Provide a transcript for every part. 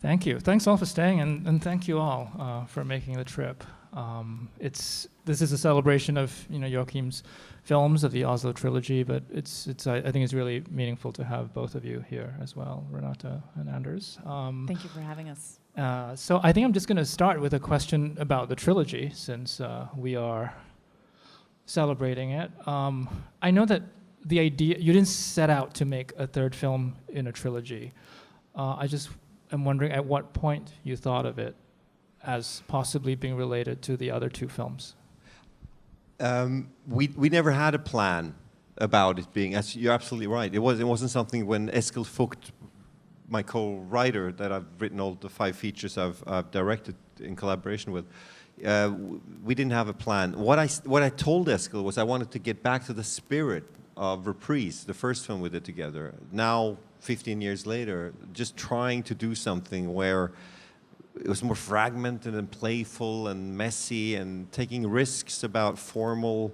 Thank you. Thanks all for staying, and thank you all for making the trip. This is a celebration of Joachim's films of the Oslo trilogy, but I think it's really meaningful to have both of you here as well, Renate and Anders. Thank you for having us. So I think I'm just going to start with a question about the trilogy, since we are celebrating it. I know that the idea, you didn't set out to make a third film in a trilogy. I'm wondering at what point you thought of it as possibly being related to the other two films. We never had a plan about it being, as you're absolutely right. It wasn't something when Eskil Vogt, my co-writer that I've written all the 5 features I've directed in collaboration with, we didn't have a plan. What I told Eskil was I wanted to get back to the spirit of Reprise, the first film we did together. Now, 15 years later, just trying to do something where it was more fragmented and playful and messy and taking risks about formal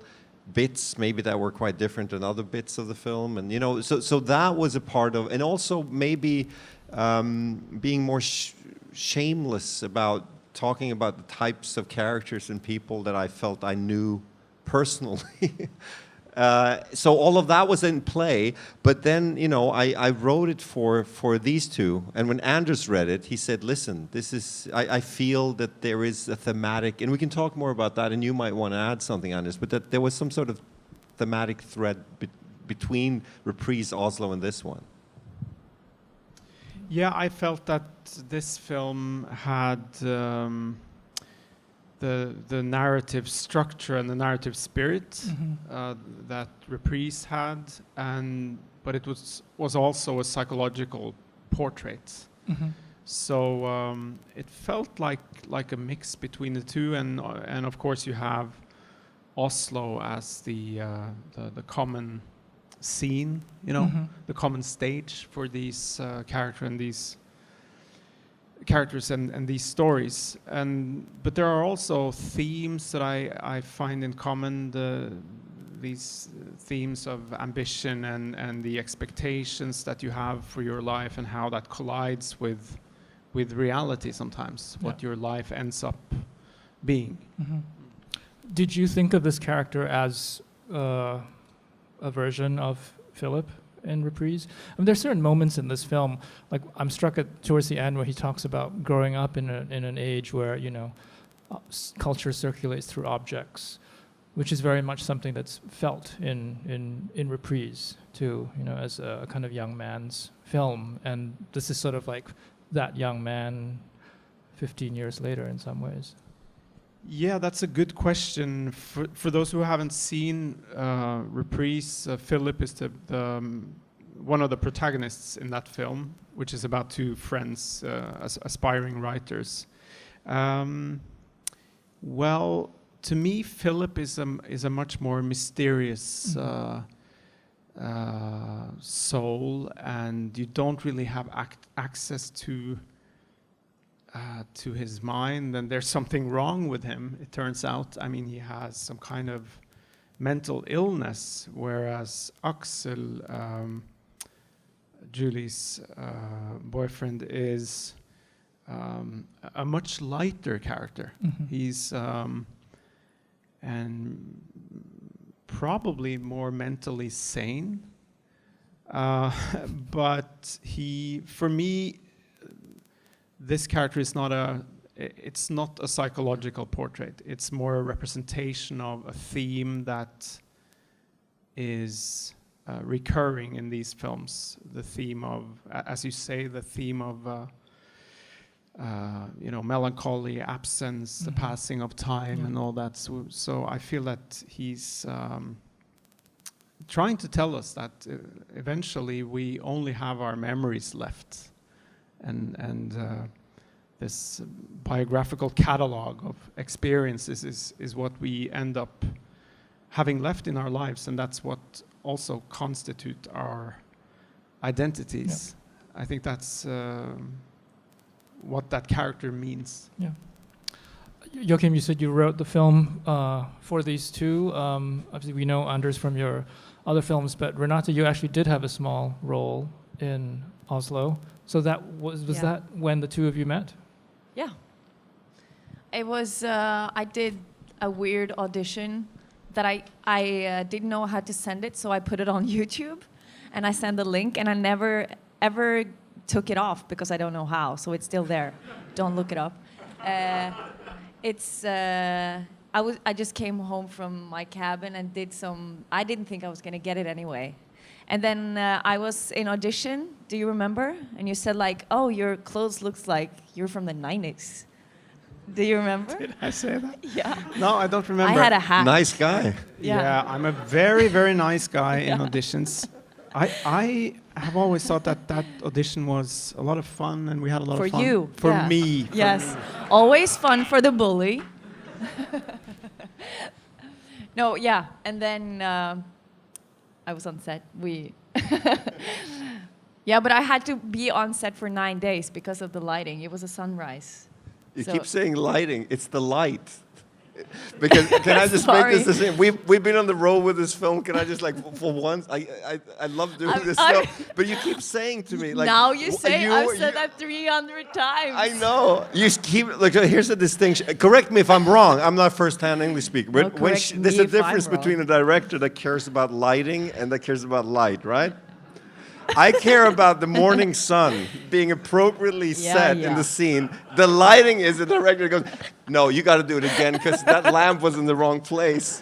bits maybe that were quite different than other bits of the film. And so that was a part of, and also maybe being more shameless about talking about the types of characters and people that I felt I knew personally. So all of that was in play, but then I wrote it for these two, and when Anders read it, he said, "Listen, I feel that there is a thematic, and we can talk more about that, and you might want to add something on this, but that there was some sort of thematic thread between Reprise, Oslo, and this one." Yeah, I felt that this film had the narrative structure and the narrative spirit that Reprise had, but it was also a psychological portrait. So it felt like a mix between the two, and of course you have Oslo as the common scene, the common stage for these characters and these stories, but there are also themes that I find in common, these themes of ambition and the expectations that you have for your life and how that collides with reality sometimes, what your life ends up being. Did you think of this character as a version of Philip in Reprise? I mean, there's certain moments in this film, like I'm struck at towards the end where he talks about growing up in an age where culture circulates through objects, which is very much something that's felt in Reprise too, as a kind of young man's film, and this is sort of like that young man 15 years later in some ways. Yeah, that's a good question. For those who haven't seen Reprise, Philip is one of the protagonists in that film, which is about 2 friends, aspiring writers. Well, to me, Philip is a much more mysterious soul, and you don't really have access to his mind, and there's something wrong with him, it turns out. I mean, he has some kind of mental illness, whereas Axel, Julie's boyfriend, is a much lighter character. He's and probably more mentally sane, but for me, this character is it's not a psychological portrait. It's more a representation of a theme that is recurring in these films. The theme of, as you say, the theme of melancholy, absence, the passing of time, and all that. So I feel that he's trying to tell us that eventually we only have our memories left. And this biographical catalog of experiences is what we end up having left in our lives, and that's what also constitute our identities. I think that's what that character means. Yeah. Joachim, you said you wrote the film for these two. Obviously, we know Anders from your other films, but Renate, you actually did have a small role in Oslo. So that was that when the two of you met? Yeah. It was, I did a weird audition that I didn't know how to send it, so I put it on YouTube, and I sent the link, and I never, ever took it off because I don't know how, so it's still there. Don't look it up. I just came home from my cabin and did some, I didn't think I was going to get it anyway. And then I was in audition, do you remember? And you said like, oh, your clothes looks like you're from the 90s. Do you remember? Did I say that? Yeah. No, I don't remember. I had a hat. Nice guy. Yeah. I'm a very, very nice guy in auditions. I have always thought that audition was a lot of fun, and we had a lot For of fun. you. For yeah. me. Yes. Always fun for the bully. No, yeah. And then I was on set. Yeah, but I had to be on set for 9 days because of the lighting. It was a sunrise. You So- keep saying lighting. It's the light. Because can I just make Sorry. this the same? We've been on the road with this film. Can I just like for once? I love doing this I'm- stuff. But you keep saying to me like now you say I've said you- that 300 times. I know. You keep like here's the distinction. Correct me if I'm wrong. I'm not first-hand English speaker. No, But when correct there's me a if I'm difference wrong. between a director that cares about lighting and that cares about light, right? I care about the morning sun being appropriately set in the scene. The lighting is the director goes, no, you got to do it again because that lamp was in the wrong place.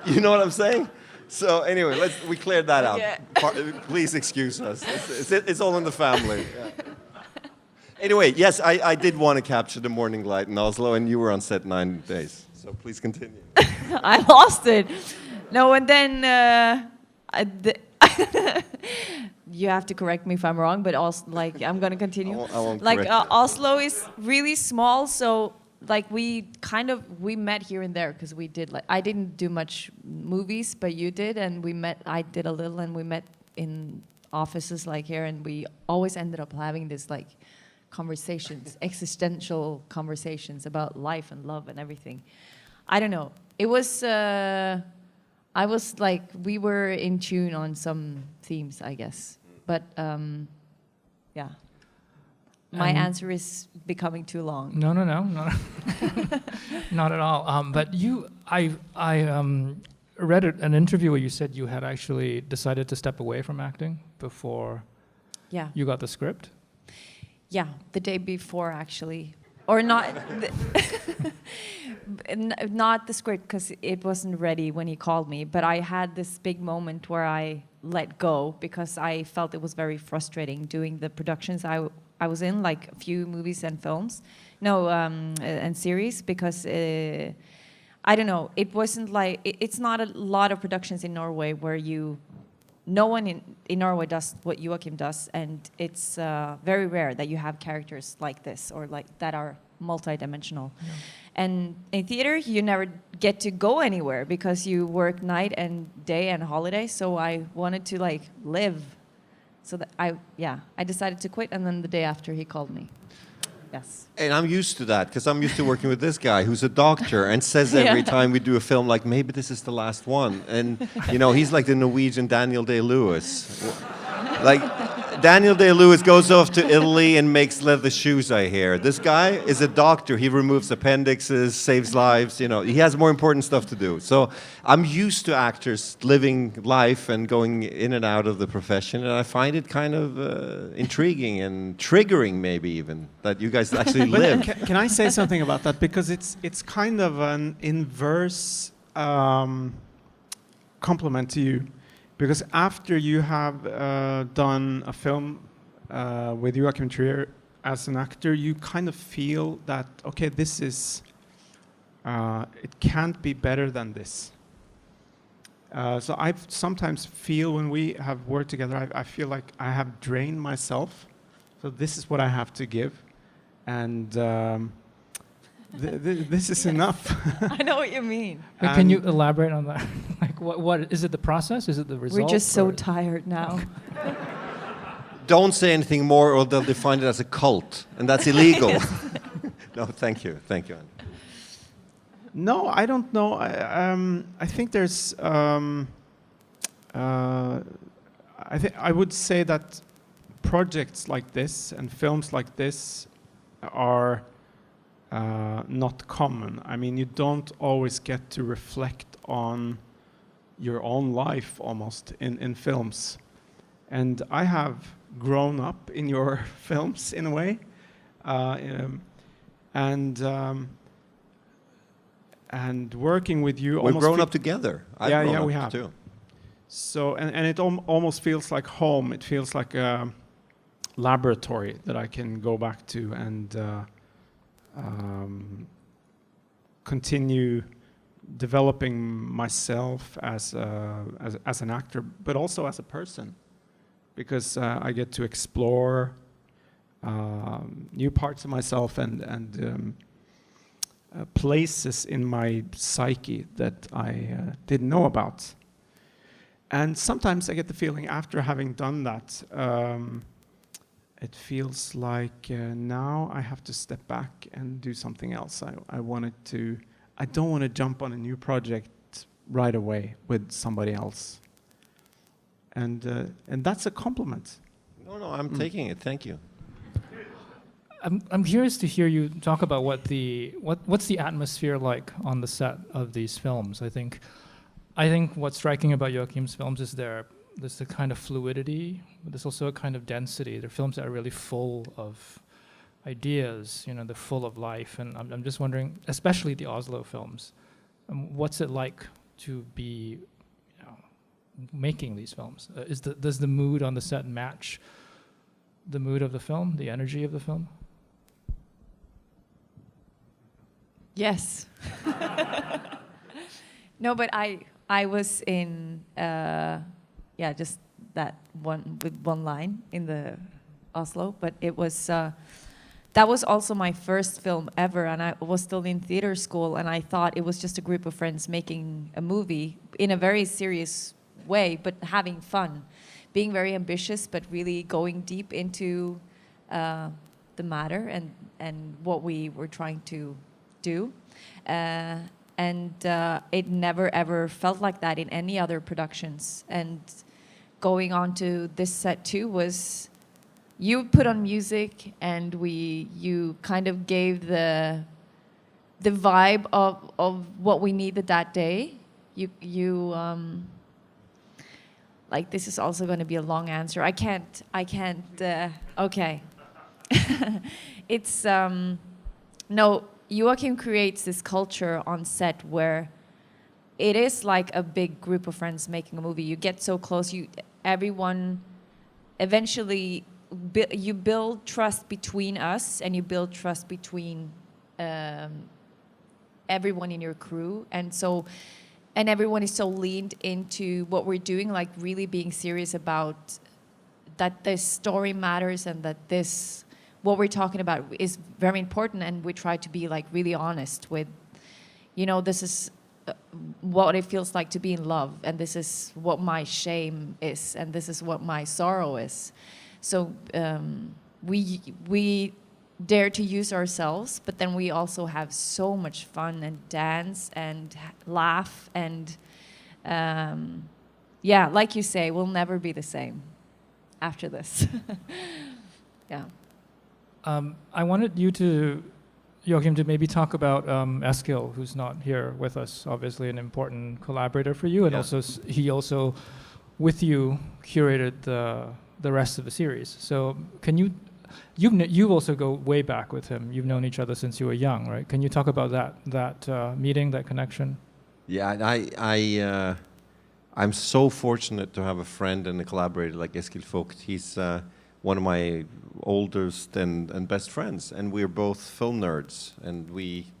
You know what I'm saying? So anyway, we cleared that out. Yeah. Please excuse us. It's all in the family. Yeah. Anyway, yes, I did want to capture the morning light in Oslo, and you were on set 9 days. So please continue. I lost it. No, and then you have to correct me if I'm wrong, but also like I'm gonna continue. I won't like correct you. Oslo is really small, so like we met here and there because we did like I didn't do much movies, but you did, and we met. I did a little, and we met in offices like here, and we always ended up having this like conversations, existential conversations about life and love and everything. I don't know. It was. I was like, we were in tune on some themes, I guess. But yeah, my answer is becoming too long. No, not at all. But I read an interview where you said you had actually decided to step away from acting before Yeah. you got the script. Yeah, the day before actually, or not. Not the script because it wasn't ready when he called me, but I had this big moment where I let go because I felt it was very frustrating doing the productions I was in, like a few movies and films, and series, because I don't know, it wasn't like, it's not a lot of productions in Norway where no one in Norway does what Joachim does, and it's very rare that you have characters like this or like that are multi-dimensional. Yeah. And in theater, you never get to go anywhere because you work night and day and holiday. So I wanted to like live. So that I decided to quit, and then the day after he called me. Yes. And I'm used to that because I'm used to working with this guy who's a doctor and says every time we do a film like maybe this is the last one, and you know he's like the Norwegian Daniel Day-Lewis. Like Daniel Day-Lewis goes off to Italy and makes leather shoes, I hear. This guy is a doctor. He removes appendixes, saves lives. You know, he has more important stuff to do. So I'm used to actors living life and going in and out of the profession, and I find it kind of intriguing and triggering, maybe even, that you guys actually live. Can I say something about that? Because it's kind of an inverse compliment to you. Because after you have done a film with Joachim Trier as an actor, you kind of feel that, okay, this is, it can't be better than this. So I sometimes feel when we have worked together, I feel like I have drained myself. So this is what I have to give. And this is enough. I know what you mean. But can you elaborate on that? Like, what is it? The process? Is it the result? We're just so tired now. Don't say anything more, or they'll define it as a cult, and that's illegal. No, thank you, Andy. No, I don't know. I think there's. I would say that projects like this and films like this are not common. I mean, you don't always get to reflect on your own life almost in films. And I have grown up in your films in a way. And working with you, We've grown up together. I've grown up we have. too. So, and it almost feels like home. It feels like a laboratory that I can go back to and continue developing myself as an actor, but also as a person, because I get to explore new parts of myself and places in my psyche that I didn't know about. And sometimes I get the feeling after having done that, it feels like now I have to step back and do something else. I don't want to jump on a new project right away with somebody else. And that's a compliment. No, I'm taking it. Thank you. I'm curious to hear you talk about what's the atmosphere like on the set of these films. I think what's striking about Joachim's films is there's a kind of fluidity, but there's also a kind of density. They're films that are really full of ideas, they're full of life. And I'm just wondering, especially the Oslo films, what's it like to be making these films? Does the mood on the set match the mood of the film, the energy of the film? Yes. No, but I was in just that one with one line in the Oslo, but it was that was also my first film ever, and I was still in theater school, and I thought it was just a group of friends making a movie in a very serious way, but having fun, being very ambitious, but really going deep into the matter and what we were trying to do. And it never ever felt like that in any other productions. And going on to this set too was, you put on music and you kind of gave the vibe of what we needed that day. You like, this is also going to be a long answer. I can't okay. It's no, Joachim creates this culture on set where it is like a big group of friends making a movie. You get so close, everyone eventually you build trust between us, and you build trust between everyone in your crew, and everyone is so leaned into what we're doing, like really being serious about that this story matters, and that what we're talking about is very important, and we try to be like really honest with, this is what it feels like to be in love, and this is what my shame is, and this is what my sorrow is. So we dare to use ourselves, but then we also have so much fun and dance and laugh, and like you say, we'll never be the same after this. Yeah. I wanted you to, Joachim, to maybe talk about Eskil, who's not here with us, obviously an important collaborator for you, and also he also, with you, curated the rest of the series. So can you also go way back with him. You've known each other since you were young, right? Can you talk about that meeting, that connection? Yeah, I'm so fortunate to have a friend and a collaborator like Eskil Vogt. He's one of my oldest and best friends, and we're both film nerds, and we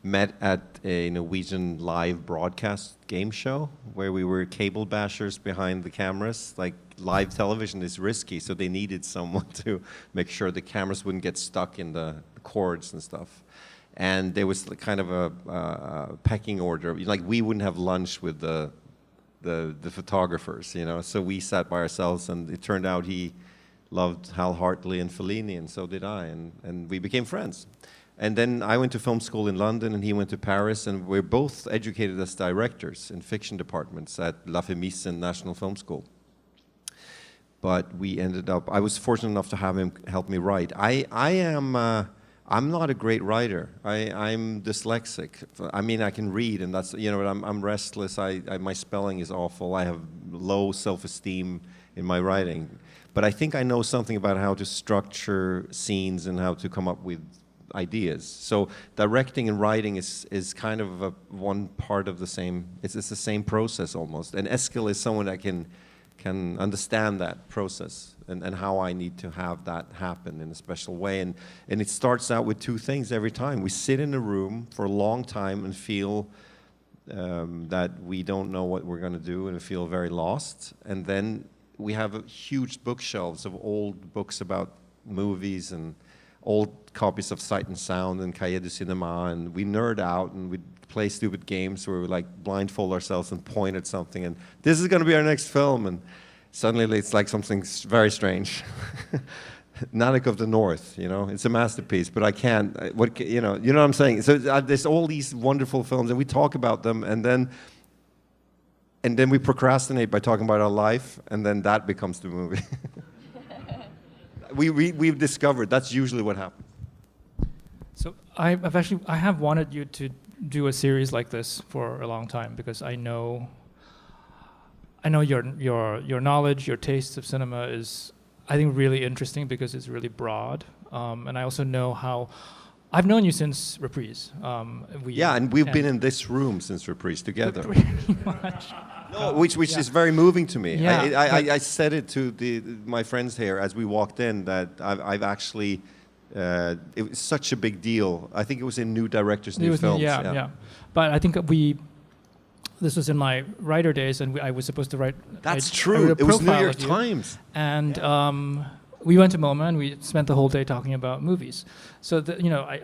met at a Norwegian live broadcast game show where we were cable bashers behind the cameras. Like, live television is risky, so they needed someone to make sure the cameras wouldn't get stuck in the cords and stuff. And there was kind of a pecking order. Like, we wouldn't have lunch with the photographers, so we sat by ourselves, and it turned out he loved Hal Hartley and Fellini, and so did I, and we became friends. And then I went to film school in London, and he went to Paris, and we're both educated as directors in fiction departments at La Femis and National Film School. but we ended up. I was fortunate enough to have him help me write. I'm not a great writer. I'm dyslexic. I mean, I can read, and that's, you know, but I'm restless. My spelling is awful. I have low self-esteem in my writing. But I think I know something about how to structure scenes and how to come up with ideas. So directing and writing is kind of one part of the same. It's the same process almost. And Eskil is someone that can understand that process and how I need to have that happen in a special way. And it starts out with two things every time. We sit in a room for a long time and feel that we don't know what we're going to do and feel very lost. And then we have huge bookshelves of old books about movies and old copies of Sight and Sound and Cahiers du Cinéma, and we nerd out and we play stupid games where we like blindfold ourselves and point at something and this is going to be our next film, and suddenly it's like something very strange. Nanak of the North, you know, it's a masterpiece, but I can't. You know what I'm saying? So there's all these wonderful films, and we talk about them, and then we procrastinate by talking about our life, and then that becomes the movie. We've discovered that's usually what happens. So I have wanted you to do a series like this for a long time, because I know your knowledge, your taste of cinema is, I think, really interesting because it's really broad, and I also know how. I've known you since Reprise. And we've been in this room since Reprise together. Pretty much. No, which is very moving to me. Yeah. I said it to my friends here as we walked in that I've actually. It was such a big deal. I think it was in New Directors, New Films. Yeah. But I think this was in my writer days, and I was supposed to write. That's true. It was New York Times. And we went to MoMA, and we spent the whole day talking about movies. So,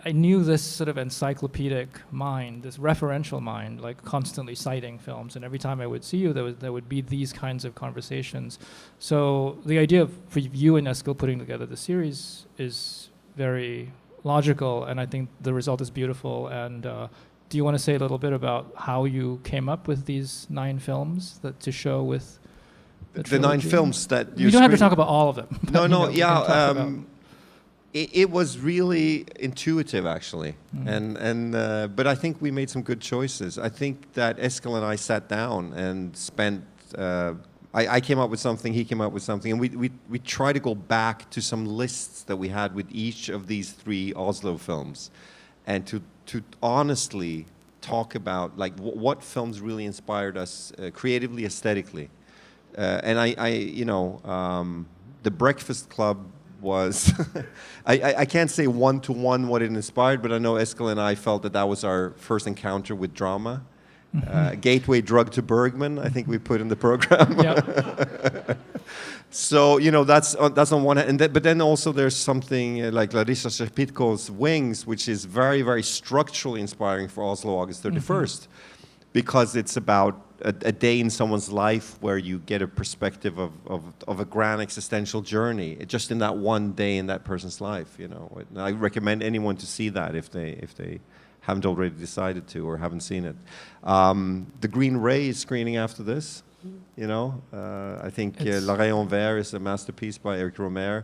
I knew this sort of encyclopedic mind, this referential mind, like constantly citing films. And every time I would see you, there would be these kinds of conversations. So the idea for you and Eskil putting together the series is very logical, and I think the result is beautiful. And do you want to say a little bit about how you came up with these 9 films to show with the 9 films that you don't have to talk about all of them. It was really intuitive, actually, but I think we made some good choices. I think that Eskil and I sat down and spent. I came up with something, he came up with something, and we try to go back to some lists that we had with each of these 3 Oslo films, and to honestly talk about like what films really inspired us creatively, aesthetically. And The Breakfast Club was, I can't say one-to-one what it inspired, but I know Eskil and I felt that was our first encounter with drama. Gateway drug to Bergman, I think we put in the program. So, that's on one hand. But then also there's something like Larissa Shepitko's Wings, which is very, very structurally inspiring for Oslo August 31st, because it's about a day in someone's life where you get a perspective of a grand existential journey, just in that one day in that person's life. And I recommend anyone to see that if they haven't already decided to or haven't seen it. The Green Ray is screening after this. I think La Rayon Vert is a masterpiece by Eric Romer.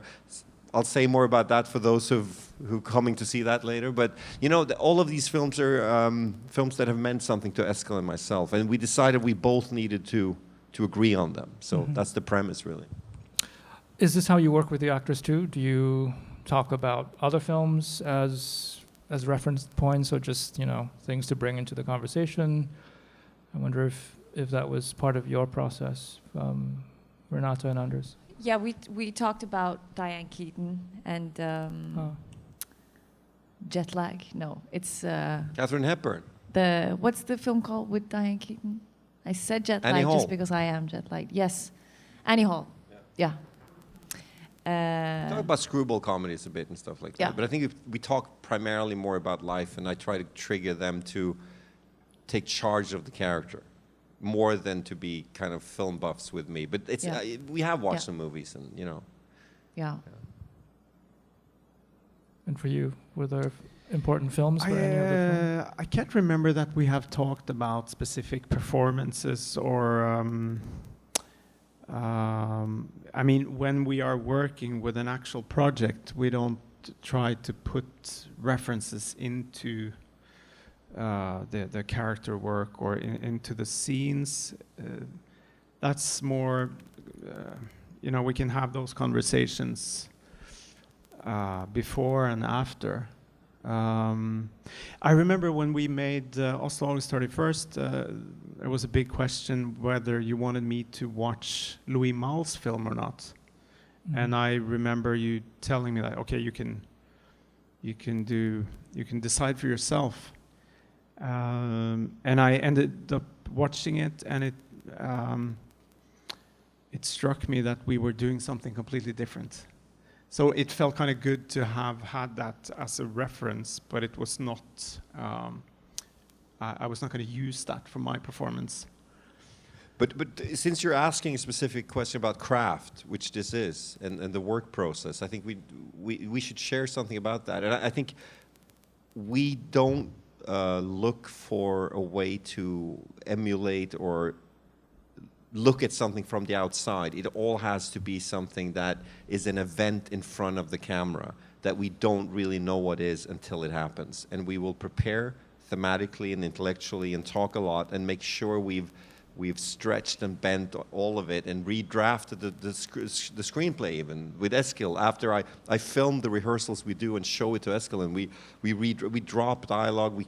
I'll say more about that for those who coming to see that later. But all of these films are films that have meant something to Eskil and myself, and we decided we both needed to agree on them. So that's the premise, really. Is this how you work with the actors too? Do you talk about other films as reference points, or just things to bring into the conversation? I wonder if that was part of your process, Renate and Anders. Yeah, we talked about Diane Keaton and jet lag. No, it's Katharine Hepburn. What's the film called with Diane Keaton? I said jet lag just because I am jet lagged. Yes, Annie Hall. Yeah. Talk about screwball comedies a bit and stuff like that. But I think we talk primarily more about life, and I try to trigger them to take charge of the character more than to be kind of film buffs with me. But it's we have watched some movies, and Yeah. And for you, were there important films for any other film? I can't remember that we have talked about specific performances or. I mean, when we are working with an actual project, we don't try to put references into the character work or into the scenes. That's more, you know, we can have those conversations before and after. I remember when we made Oslo August 31st, there was a big question whether you wanted me to watch Louis Malle's film or not. And I remember you telling me that, okay, you can decide for yourself. And I ended up watching it, and it struck me that we were doing something completely different. So it felt kind of good to have had that as a reference, but it was not, I was not going to use that for my performance. But since you're asking a specific question about craft, which this is, and the work process, I think we should share something about that. And I think we don't look for a way to emulate or look at something from the outside. It all has to be something that is an event in front of the camera that we don't really know what is until it happens. And we will prepare thematically and intellectually and talk a lot and make sure we've stretched and bent all of it and redrafted the screenplay even with Eskil. After I filmed the rehearsals we do and show it to Eskil, and we drop dialogue,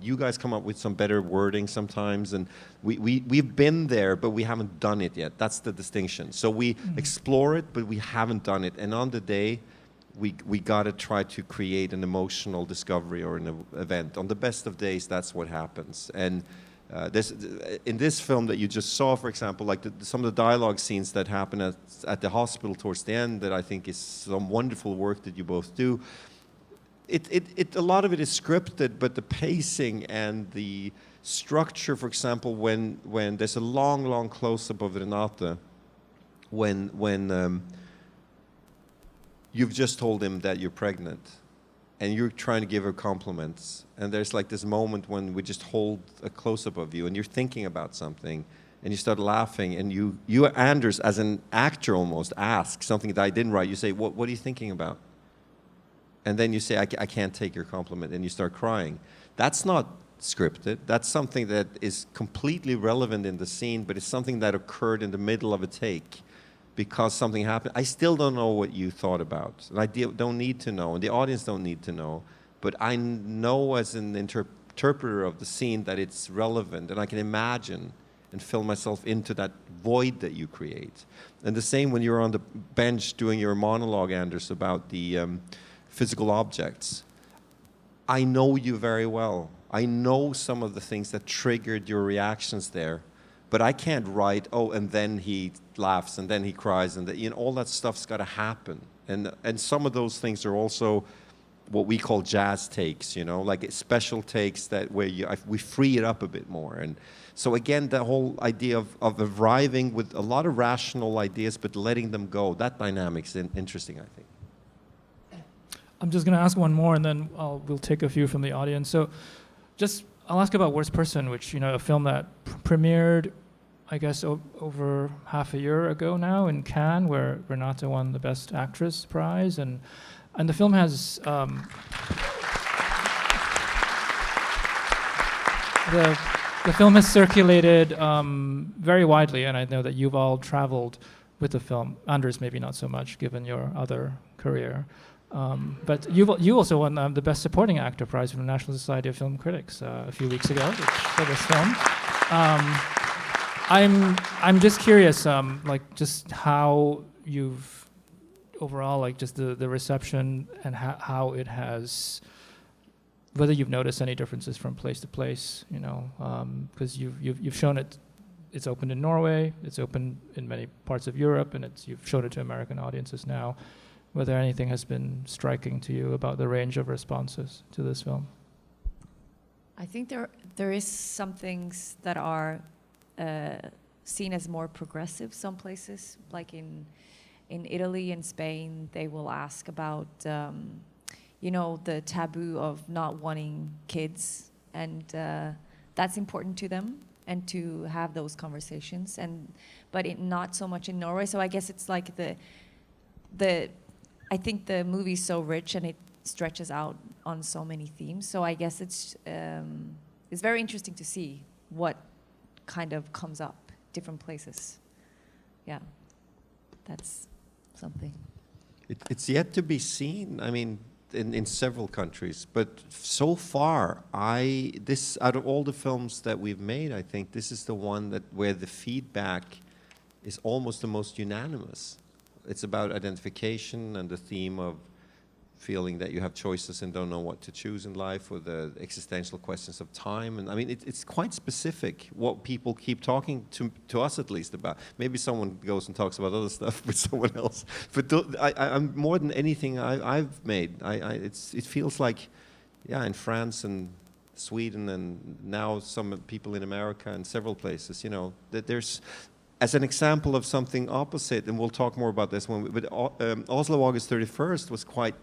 you guys come up with some better wording sometimes, and we've been there, but we haven't done it yet. That's the distinction. So we explore it, but we haven't done it. And on the day, we gotta try to create an emotional discovery or an event. On the best of days, that's what happens. And in this film that you just saw, for example, like some of the dialogue scenes that happen at the hospital towards the end, that I think is some wonderful work that you both do. A lot of it is scripted, but the pacing and the structure, for example, when there's a long close-up of Renate, when you've just told him that you're pregnant, and you're trying to give her compliments, and there's like this moment when we just hold a close-up of you, and you're thinking about something, and you start laughing, and you Anders, as an actor almost, ask something that I didn't write. You say, what are you thinking about? And then you say, I can't take your compliment, and you start crying. That's not scripted. That's something that is completely relevant in the scene, but it's something that occurred in the middle of a take, because something happened. I still don't know what you thought about. And I don't need to know, and the audience don't need to know. But I know as an interpreter of the scene that it's relevant, and I can imagine and fill myself into that void that you create. And the same when you're on the bench doing your monologue, Anders, about the physical objects. I know you very well. I know some of the things that triggered your reactions there. But I can't write, oh, and then he laughs, and then he cries, and all that stuff's got to happen. And some of those things are also what we call jazz takes, like special takes that where we free it up a bit more. And so again, the whole idea of arriving with a lot of rational ideas, but letting them go, that dynamic's interesting, I think. I'm just going to ask one more, and then we'll take a few from the audience. So I'll ask about Worst Person, which, a film that premiered, I guess, over half a year ago now in Cannes, where Renate won the Best Actress prize, and the film has the film has circulated very widely, and I know that you've all traveled with the film. Anders, maybe not so much, given your other career. But you also won the Best Supporting Actor prize from the National Society of Film Critics a few weeks ago for this film. I'm just curious, just how you've overall, just the reception and how it has, whether you've noticed any differences from place to place, because you've shown it. It's opened in Norway, it's opened in many parts of Europe, and you've shown it to American audiences now. Whether anything has been striking to you about the range of responses to this film? I think there is some things that are seen as more progressive some places, like in Italy and Spain. They will ask about the taboo of not wanting kids, and that's important to them. and to have those conversations, but not so much in Norway. So I guess it's like I think the movie's so rich and it stretches out on so many themes. So I guess it's very interesting to see what kind of comes up different places. Yeah, that's something. It's yet to be seen. I mean, in several countries, but so far, out of all the films that we've made, I think this is the one where the feedback is almost the most unanimous. It's about identification and the theme of feeling that you have choices and don't know what to choose in life, or the existential questions of time. And I mean, it's quite specific what people keep talking to us, at least, about. Maybe someone goes and talks about other stuff with someone else. But I'm more than anything I've made. It feels like, yeah, in France and Sweden and now some people in America and several places, that there's, as an example of something opposite, and we'll talk more about this but Oslo August 31st was quite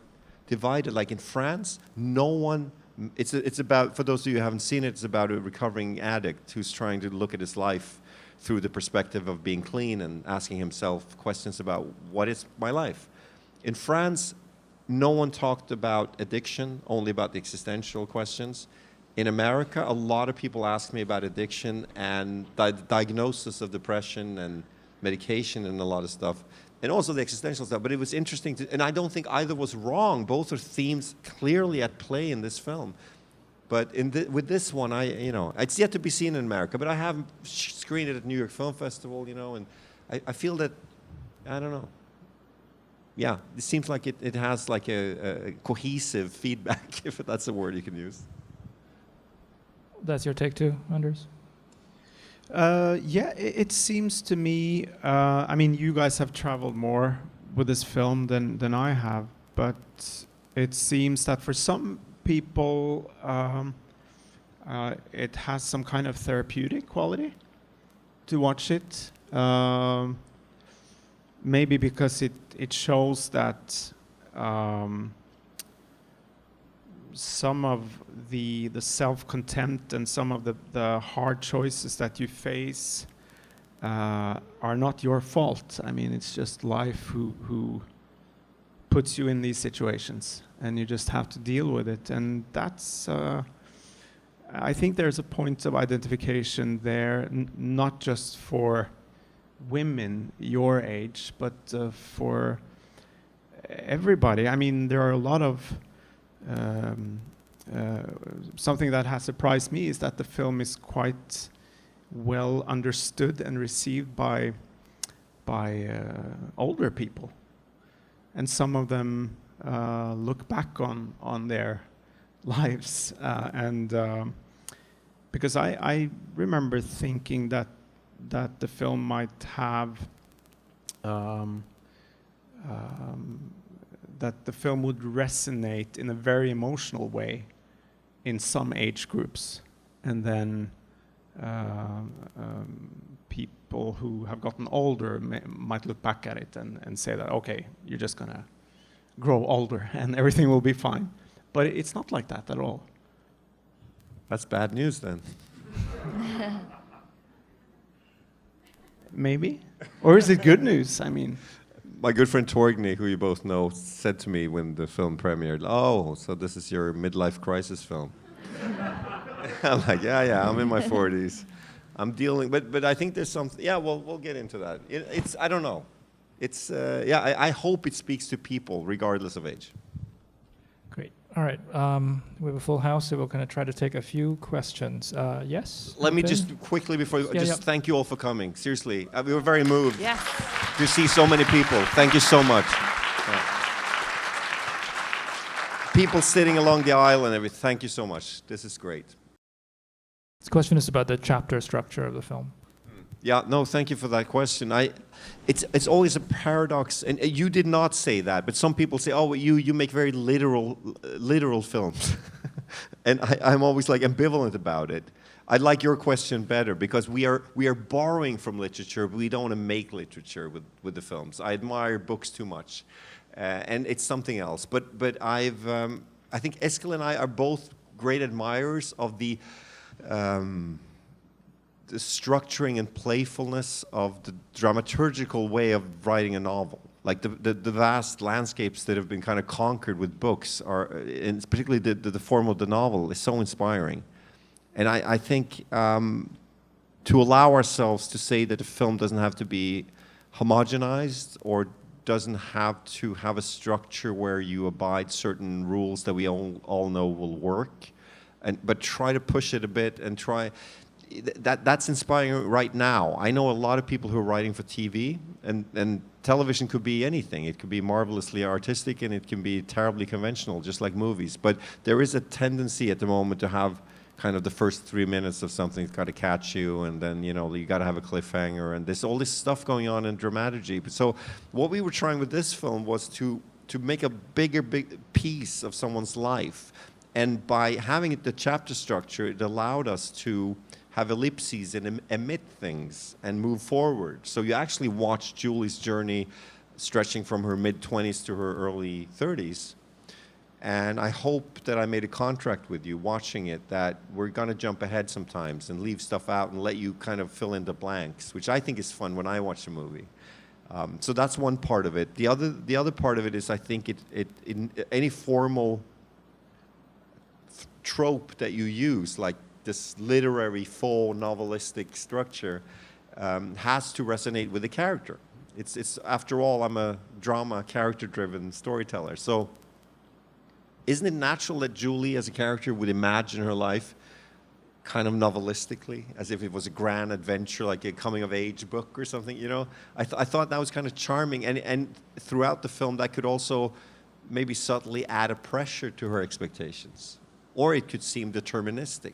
divided. Like in France, no one, it's about, for those of you who haven't seen it, it's about a recovering addict who's trying to look at his life through the perspective of being clean and asking himself questions about what is my life. In France, no one talked about addiction, only about the existential questions. In America, a lot of people ask me about addiction and diagnosis of depression and medication and a lot of stuff, and also the existential stuff. But it was interesting and I don't think either was wrong. Both are themes clearly at play in this film. But with this one, it's yet to be seen in America, but I have screened it at New York Film Festival, and I feel that, I don't know. Yeah, it seems like it has like a cohesive feedback, if that's a word you can use. That's your take too, Anders? Yeah, it seems to me, I mean, you guys have traveled more with this film than I have, but it seems that for some people, it has some kind of therapeutic quality to watch it. Maybe because it shows that some of the self-contempt and some of the hard choices that you face are not your fault. I mean, it's just life who puts you in these situations, and you just have to deal with it. And that's, I think there's a point of identification there, not just for women your age, but for everybody. I mean, there are a lot of something that has surprised me is that the film is quite well understood and received by older people, and some of them look back on their lives, and because I remember thinking that the film might have that the film would resonate in a very emotional way in some age groups, and then people who have gotten older might look back at it and say that, okay, you're just gonna grow older and everything will be fine. But it's not like that at all. That's bad news then. Maybe? Or is it good news? I mean, my good friend Torgny, who you both know, said to me when the film premiered, "Oh, so this is your midlife crisis film." I'm like, yeah, I'm in my 40s. I'm dealing, but I think there's something, yeah, we'll get into that. It's I don't know. It's, I hope it speaks to people regardless of age. Great. All right. We have a full house, so we're going to try to take a few questions. Yes? Let me Okay. just quickly, before, Yeah. thank you all for coming. Seriously, we were very moved Yes. to see so many people. Thank you so much. Yeah. People sitting along the aisle and everything, thank you so much. This is great. This question is about the chapter structure of the film. Yeah, no, thank you for that question. It's always a paradox, and you did not say that, but some people say, oh, you make very literal films. And I'm always like ambivalent about it. I like your question better, because we are borrowing from literature, but we don't want to make literature with the films. I admire books too much, and it's something else. But I think Eskil and I are both great admirers of the the structuring and playfulness of the dramaturgical way of writing a novel. Like the vast landscapes that have been kind of conquered with books are, and particularly the form of the novel is so inspiring. And I think to allow ourselves to say that a film doesn't have to be homogenized or doesn't have to have a structure where you abide certain rules that we all know will work, but try to push it a bit and try. That's inspiring right now. I know a lot of people who are writing for TV, and television could be anything. It could be marvelously artistic, and it can be terribly conventional, just like movies. But there is a tendency at the moment to have kind of the first 3 minutes of something that's got to catch you, and then you got to have a cliffhanger, and there's all this stuff going on in dramaturgy. So what we were trying with this film was to make a big piece of someone's life, and by having the chapter structure, it allowed us to have ellipses and emit things and move forward. So you actually watch Julie's journey stretching from her mid-20s to her early 30s. And I hope that I made a contract with you watching it that we're going to jump ahead sometimes and leave stuff out and let you kind of fill in the blanks, which I think is fun when I watch a movie. So that's one part of it. The other part of it is I think it in any formal trope that you use, like this literary full novelistic structure, has to resonate with the character. It's after all, I'm a drama character-driven storyteller. So isn't it natural that Julie as a character would imagine her life kind of novelistically, as if it was a grand adventure, like a coming-of-age book or something, I thought that was kind of charming. And throughout the film, that could also maybe subtly add a pressure to her expectations. Or it could seem deterministic,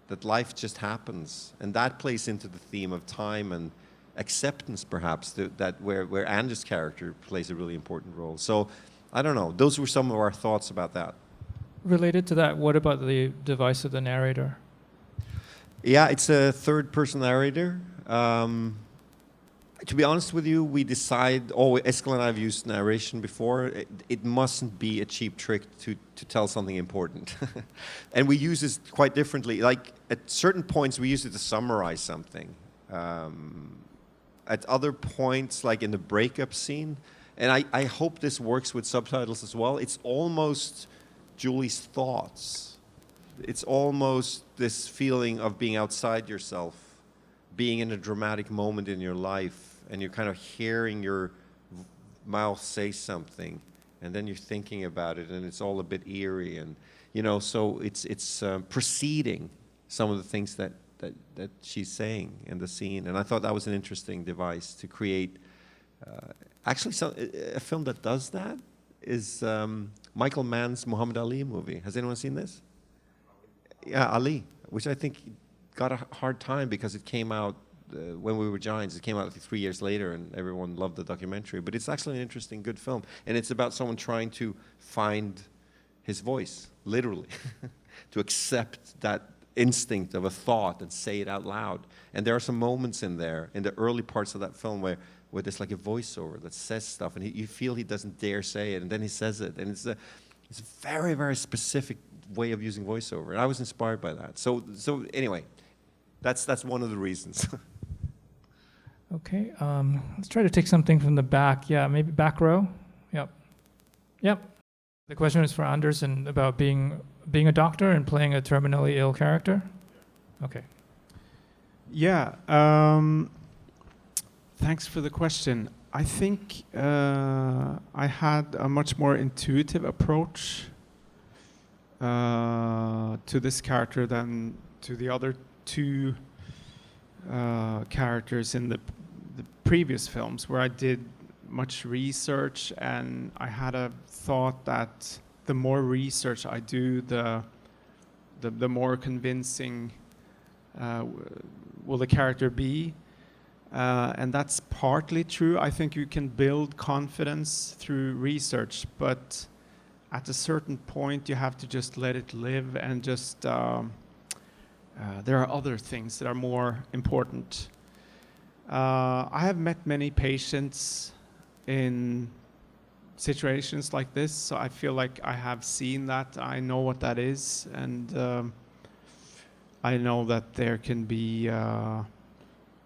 that life just happens. And that plays into the theme of time and acceptance, perhaps, that where Anders' character plays a really important role. So, I don't know. Those were some of our thoughts about that. Related to that, what about the device of the narrator? Yeah, it's a third-person narrator. To be honest with you, we decide. Eskil and I have used narration before. It mustn't be a cheap trick to tell something important, and we use this quite differently. Like at certain points, we use it to summarize something. At other points, like in the breakup scene, and I hope this works with subtitles as well. It's almost Julie's thoughts. It's almost this feeling of being outside yourself, being in a dramatic moment in your life, and you're kind of hearing your mouth say something, and then you're thinking about it, and it's all a bit eerie, and so it's preceding some of the things that she's saying in the scene, and I thought that was an interesting device to create. Actually, a film that does that is Michael Mann's Muhammad Ali movie. Has anyone seen this? Yeah, Ali, which I think got a hard time because it came out when we were giants. It came out 3 years later, and everyone loved the documentary. But it's actually an interesting, good film, and it's about someone trying to find his voice, literally, to accept that instinct of a thought and say it out loud. And there are some moments in there, in the early parts of that film, where there's like a voiceover that says stuff, and you feel he doesn't dare say it, and then he says it, and it's a very, very specific way of using voiceover, and I was inspired by that. So anyway, that's one of the reasons. Okay, let's try to take something from the back. Yeah, maybe back row. Yep. The question is for Anders and about being a doctor and playing a terminally ill character. Okay. Yeah. Thanks for the question. I think I had a much more intuitive approach to this character than to the other two characters in the previous films, where I did much research, and I had a thought that the more research I do, the more convincing will the character be. And that's partly true. I think you can build confidence through research, but at a certain point you have to just let it live, and just there are other things that are more important. I have met many patients in situations like this, so I feel like I have seen that. I know what that is, and I know that there can be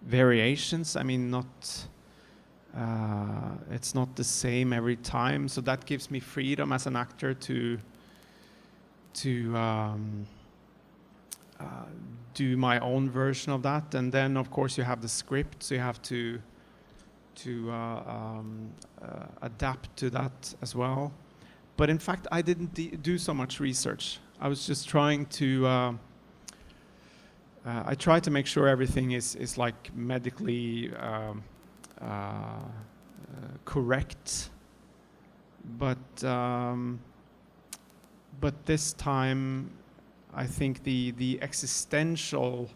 variations. I mean, it's not the same every time. So that gives me freedom as an actor to do my own version of that. And then, of course, you have the script, so you have to adapt to that as well. But in fact, I didn't do so much research. I was just trying to. I try to make sure everything is like medically correct. But this time, I think the existential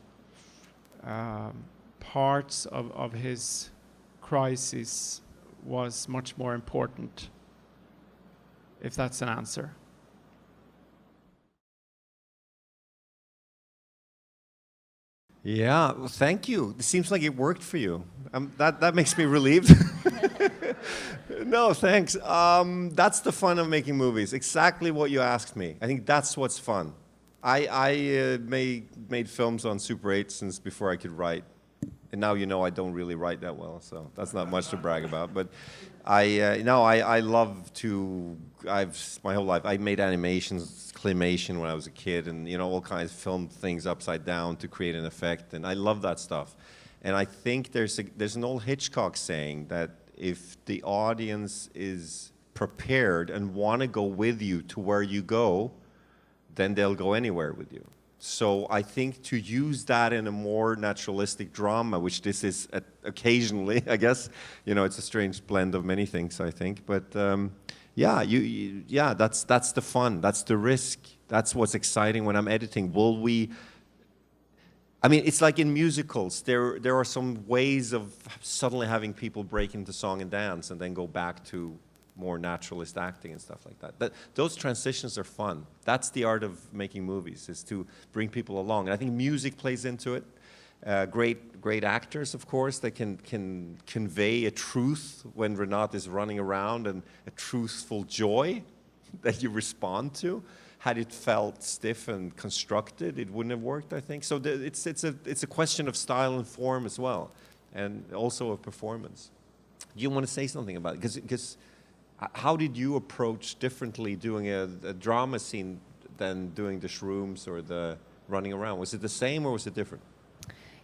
parts of his crisis was much more important, if that's an answer. Yeah, well, thank you. It seems like it worked for you. That makes me relieved. No, thanks. That's the fun of making movies. Exactly what you asked me. I think that's what's fun. I made films on Super 8 since before I could write. And now you know I don't really write that well, so that's not much to brag about. But I love to. My whole life I made animations, claymation when I was a kid, and all kinds of filmed things upside down to create an effect, and I love that stuff. And I think there's an old Hitchcock saying that if the audience is prepared and want to go with you to where you go, then they'll go anywhere with you. So I think to use that in a more naturalistic drama, which this is occasionally, I guess, it's a strange blend of many things, I think. But that's the fun, that's the risk, that's what's exciting when I'm editing. It's like in musicals, there are some ways of suddenly having people break into song and dance and then go back to more naturalist acting and stuff like that. But those transitions are fun. That's the art of making movies, is to bring people along. And I think music plays into it. Great actors, of course, that can convey a truth when Renate is running around, and a truthful joy that you respond to. Had it felt stiff and constructed, it wouldn't have worked, I think. So it's a question of style and form as well, and also of performance. Do you want to say something about it? Because how did you approach differently doing a drama scene than doing the shrooms or the running around? Was it the same or was it different?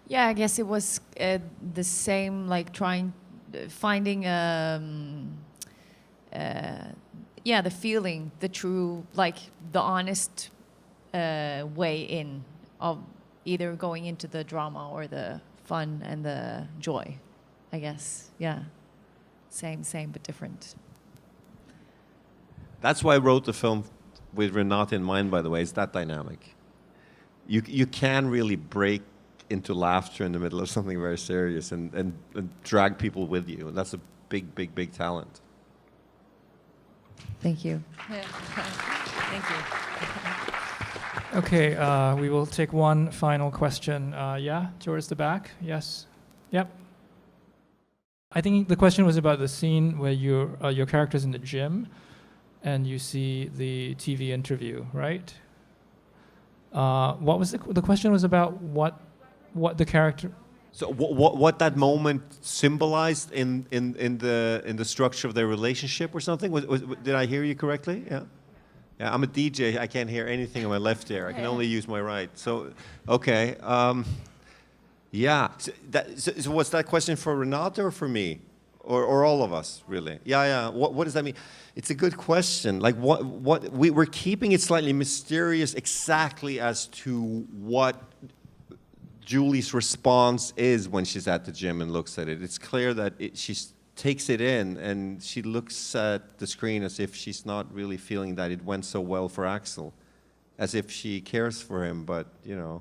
Yeah, I guess it was the same, like finding the feeling, the true, like the honest way in of either going into the drama or the fun and the joy, I guess. Yeah, same but different. That's why I wrote the film with Renate in mind, by the way. It's that dynamic. You can really break into laughter in the middle of something very serious and drag people with you. And that's a big talent. Thank you. Yeah. Thank you. Okay, we will take one final question. Towards the back. Yes. Yep. I think the question was about the scene where your character's in the gym, and you see the TV interview, right? What was the question was about? What the character? So what that moment symbolized in the structure of their relationship or something? Did I hear you correctly? Yeah. Yeah. I'm a DJ. I can't hear anything on my left ear. I can only use my right. So okay. Yeah. So was that question for Renate or for me? Or all of us, really? Yeah. What does that mean? It's a good question. Like, we're keeping it slightly mysterious exactly as to what Julie's response is when she's at the gym and looks at it. It's clear that she takes it in, and she looks at the screen as if she's not really feeling that it went so well for Axel, as if she cares for him, but, the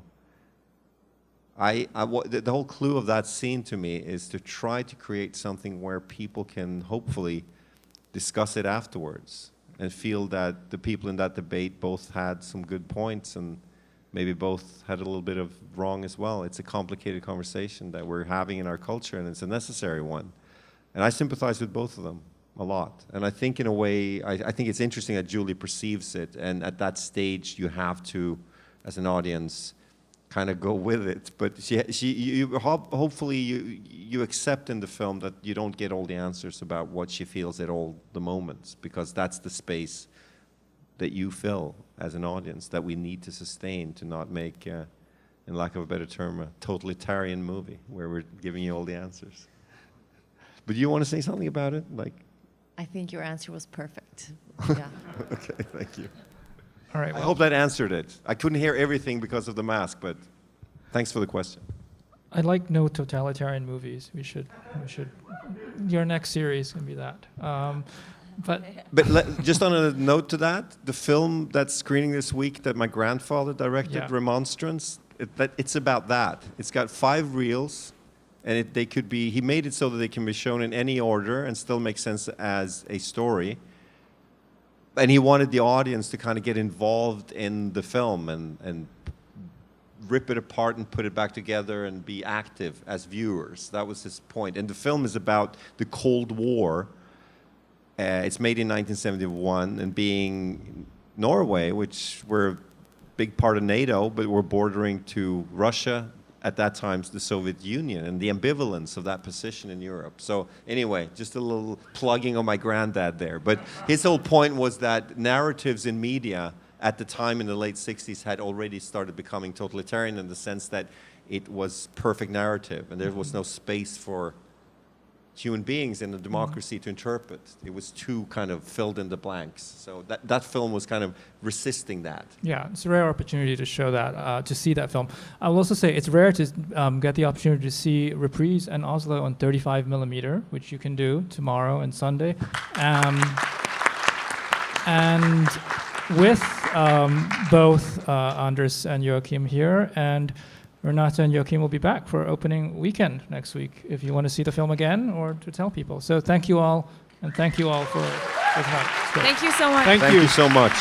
whole clue of that scene to me is to try to create something where people can hopefully discuss it afterwards and feel that the people in that debate both had some good points and maybe both had a little bit of wrong as well. It's a complicated conversation that we're having in our culture, and it's a necessary one. And I sympathize with both of them a lot. And I think in a way, I think it's interesting that Julie perceives it, and at that stage you have to, as an audience, kind of go with it. But hopefully you accept in the film that you don't get all the answers about what she feels at all the moments, because that's the space that you fill as an audience that we need to sustain to not make, in lack of a better term, a totalitarian movie where we're giving you all the answers. But you want to say something about it? Like, I think your answer was perfect. Yeah. okay, thank you. All right. I hope that answered it. I couldn't hear everything because of the mask, but thanks for the question. I like no totalitarian movies. We should. Your next series can be that. But Just on a note to that, the film that's screening this week that my grandfather directed, Yeah. Remonstrance, it's about that. It's got 5 reels, and he made it so that they can be shown in any order and still make sense as a story. And he wanted the audience to kind of get involved in the film and rip it apart and put it back together and be active as viewers. That was his point. And the film is about the Cold War. It's made in 1971, and being Norway, which were a big part of NATO, but we're bordering to Russia, at that time the Soviet Union, and the ambivalence of that position in Europe. So anyway, just a little plugging on my granddad there. But his whole point was that narratives in media at the time in the late 60s had already started becoming totalitarian in the sense that it was perfect narrative, and there was no space for human beings in a democracy to interpret. It was too kind of filled in the blanks. So that film was kind of resisting that. yeah, it's a rare opportunity to show that, to see that film. I will also say it's rare to get the opportunity to see Reprise and Oslo on 35mm, which you can do tomorrow and Sunday. And with both Anders and Joachim here, and Renate and Joachim will be back for opening weekend next week if you want to see the film again or to tell people. So thank you all, and thank you all for tonight. Thank you so much. Thank you so much.